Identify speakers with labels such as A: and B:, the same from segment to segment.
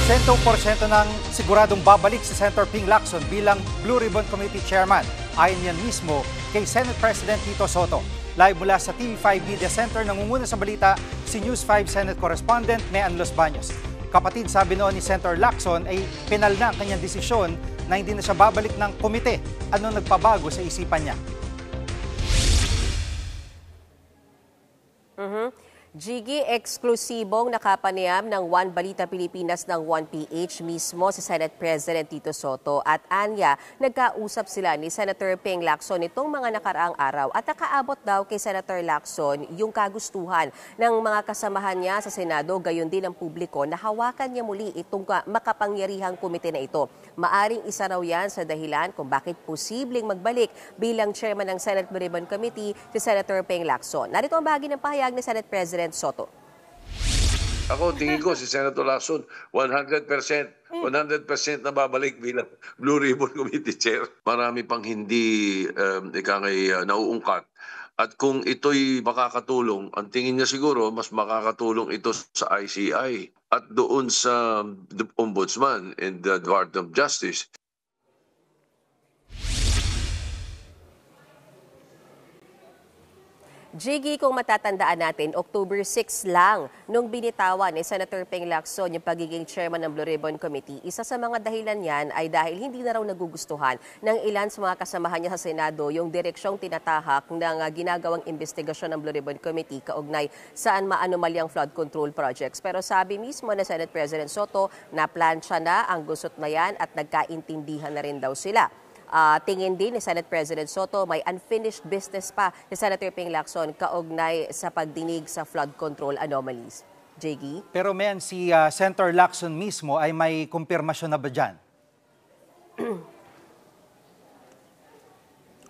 A: 100% ng siguradong babalik si Senator Ping Lacson bilang Blue Ribbon Committee Chairman. Ayon yan mismo kay Senate President Tito Soto. Live mula sa TV5 Media Center, nangunguna sa balita si News 5 Senate Correspondent Mean Los Baños. Kapatid, sabi noon ni Senator Lacson ay pinal na ang kanyang desisyon na hindi na siya babalik ng komite. Ano nagpabago sa isipan niya?
B: Jiggy, eksklusibong nakapanayam ng One Balita Pilipinas ng 1PH mismo si Senate President Tito Soto at Anya. Nagkausap sila ni Senator Ping Lacson nitong mga nakaraang araw at nakaabot daw kay Senator Lacson yung kagustuhan ng mga kasamahan niya sa Senado, gayon din ng publiko na hawakan niya muli itong makapangyarihang komite na ito. Maaring isa raw yan sa dahilan kung bakit posibleng magbalik bilang chairman ng Senate Blue Ribbon Committee si Senator Ping Lacson. Narito ang bahagi ng pahayag ni Senate President Soto.
C: Ako, tingin ko si Senator Lacson, 100% na babalik bilang Blue Ribbon Committee Chair. Marami pang hindi nauungkat. At kung ito'y makakatulong, ang tingin niya siguro, mas makakatulong ito sa ICI at doon sa Ombudsman and the Department of Justice.
B: Jiggy, kung matatandaan natin, October 6 lang nung binitawan ni Senator Ping Lacson yung pagiging chairman ng Blue Ribbon Committee. Isa sa mga dahilan yan ay dahil hindi na raw nagugustuhan ng ilan sa mga kasamahan niya sa Senado yung direksyong tinatahak ng ginagawang investigasyon ng Blue Ribbon Committee kaugnay saan maanomalyang flood control projects. Pero sabi mismo na Senate President Soto na plansya na ang gusot na yan at nagkaintindihan na rin daw sila. Tingin din ni Senate President Soto may unfinished business pa ni Senator Ping Lacson kaugnay sa pagdinig sa flood control anomalies. Jiggy?
A: Pero men, si Senator Lacson mismo ay may kumpirmasyon na ba dyan?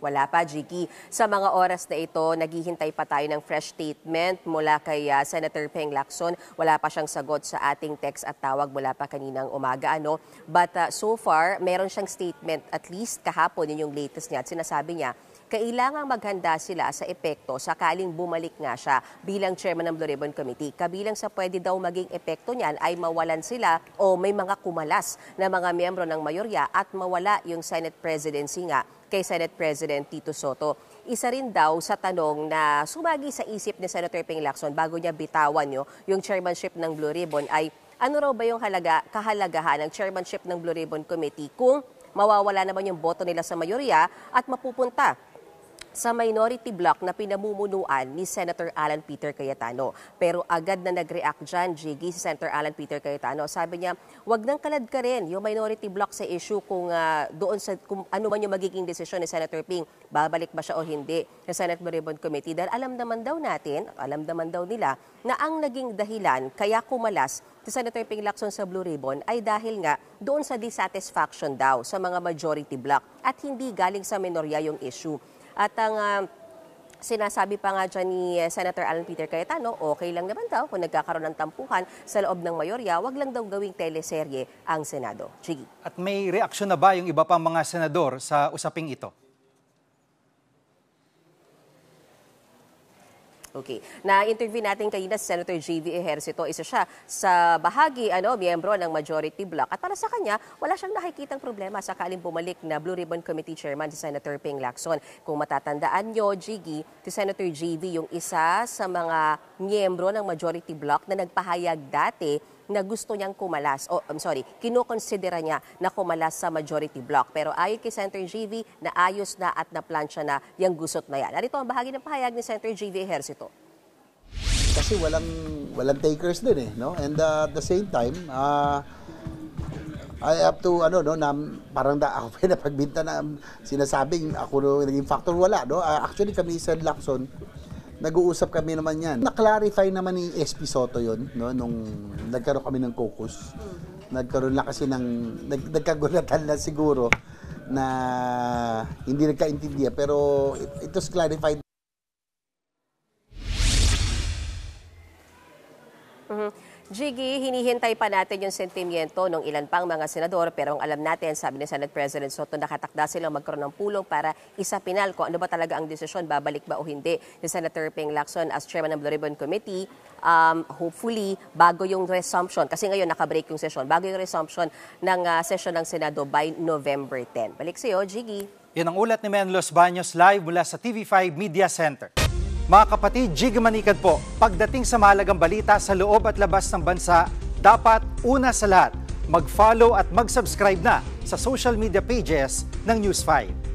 B: Wala pa, Jiggy. Sa mga oras na ito, naghihintay pa tayo ng fresh statement mula kay Senator Ping Lacson. Wala pa siyang sagot sa ating text at tawag mula pa kaninang umaga. But so far, meron siyang statement, at least kahapon, yun yung latest niya. At sinasabi niya, kailangang maghanda sila sa epekto sakaling bumalik nga siya bilang chairman ng Blue Ribbon Committee. Kabilang sa pwede daw maging epekto niyan ay mawalan sila o may mga kumalas na mga miyembro ng mayorya at mawala yung Senate presidency nga kay Senate President Tito Soto. Isa rin daw sa tanong na sumagi sa isip ni Senator Ping Lacson bago niya bitawan yung chairmanship ng Blue Ribbon ay ano raw ba yung kahalagahan ng chairmanship ng Blue Ribbon Committee kung mawawala naman yung boto nila sa mayorya at mapupunta sa minority bloc na pinamumunuan ni Senator Alan Peter Cayetano. Pero agad na nag-react dyan, Jiggy, si Senator Alan Peter Cayetano. Sabi niya, wag nang kalad ka rin yung minority bloc sa issue kung doon sa kung ano man yung magiging desisyon ni Senator Ping, babalik ba siya o hindi sa Senate Blue Ribbon Committee. Dahil alam naman daw natin, alam naman daw nila, na ang naging dahilan kaya kumalas si Senator Ping Lacson sa Blue Ribbon ay dahil nga doon sa dissatisfaction daw sa mga majority bloc at hindi galing sa minorya yung issue. At ang sinasabi pa nga dyan ni Senator Alan Peter Cayetano, okay lang naman daw kung nagkakaroon ng tampuhan sa loob ng mayorya, wag lang daw gawing teleserye ang Senado. Jiggy. At
A: may reaksyon na ba yung iba pang mga senador sa usaping ito?
B: Okay. Na-interview natin kanina si Senator J.V. Ejercito. Isa siya sa bahagi, miyembro ng majority bloc. At para sa kanya, wala siyang nakikitang problema sakaling bumalik na Blue Ribbon Committee Chairman si Senator Ping Lacson. Kung matatandaan nyo, Jiggy, si Senator J.V. yung isa sa mga miyembro ng majority bloc na nagpahayag dati na gusto niyang kumalas, kinukonsidera niya na kumalas sa majority bloc. Pero ayon kay Senator JV, naayos na at naplansya na yung gusot na yan. Narito ang bahagi ng pahayag ni Senator JV Ejercito.
D: Kasi walang takers din no? And at the same time, I have to, na parang ako pinapagbinta na sinasabing ako naging factor, wala, no? Actually, kami sa Lacson, nag-uusap kami naman yan. Na-clarify naman ni SP Soto yun, no? Nung nagkaroon kami ng caucus. Nagkaroon lang kasi nagkagulatan na siguro na hindi nagkaintindihan. Pero it was clarified.
B: Jiggy, hinihintay pa natin yung sentimiento ng ilan pang mga senador pero ang alam natin, sabi ni Senate President Soto, nakatakda silang magkaroon ng pulong para isapinal kung ano ba talaga ang desisyon, babalik ba o hindi ni Senator Ping Lacson as chairman ng Blue Ribbon Committee. Hopefully, bago yung resumption, kasi ngayon nakabreak yung session, bago yung resumption ng session ng Senado by November 10. Balik sa iyo, Jiggy.
A: Yan ang ulat ni Menlos Baños live mula sa TV5 Media Center. Mga kapatid, Jiggy Manikad po, pagdating sa mahalagang balita sa loob at labas ng bansa, dapat una sa lahat, mag-follow at mag-subscribe na sa social media pages ng News 5.